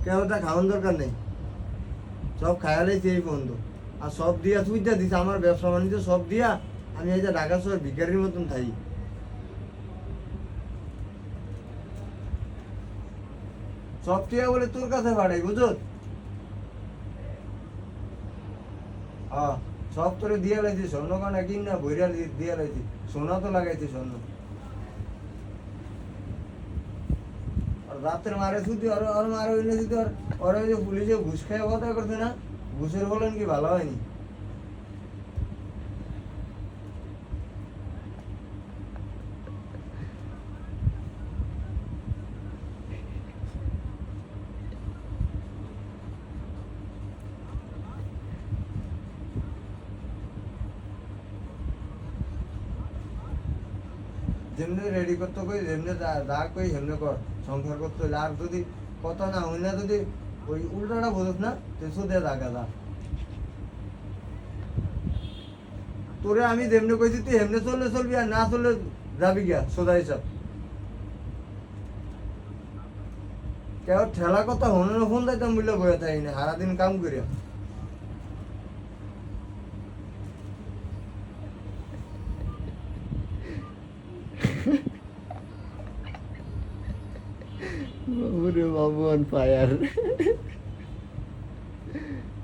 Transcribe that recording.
কেউ ওটা খাওয়ার দরকার নেই, সব খায়ালেই এই পর্যন্ত। আর সব দিয়া তুই যা দিস আমার ব্যবসা বাণিজ্য সব দিয়া আমি এই যে ঢাকা শহর ভিখারির মতন থাকি। সব টিয়া বলে তোর কাছে ভাড়াই বুঝো। হ্যাঁ, সব তোরে দিয়া লাইছি, স্বর্ণ কানা কিন না ভৈরা দিয়া লাইছি, সোনা তো লাগাইছি স্বর্ণ। আর রাতের মারে শুধু আর মারে হইলে যদি ওরা ওই যে পুলিশে ঘুষ খেয়ে কথা করছে না, ঘুষের বলেন কি ভালো হয়নি। যেমনি রেডি করতে কই যেমনি যা কই সেমনি কর, সংসার করতে হইলে। আর যদি কথা না হই না, যদি ওই উল্টাটা বোঝস না তুই সুদে জাগা যা। তোরে আমি যেমনি কইছি তুই হেমনে চললে চলবি, আর না চললে যাবি গিয়া সোজা হিসাব। কেউ ঠেলা কথা হনে ফোন দিতাম বললে বয়ে থাকি না, সারাদিন কাম করিয়া। বাবুরে বাবু অন ফায়ার।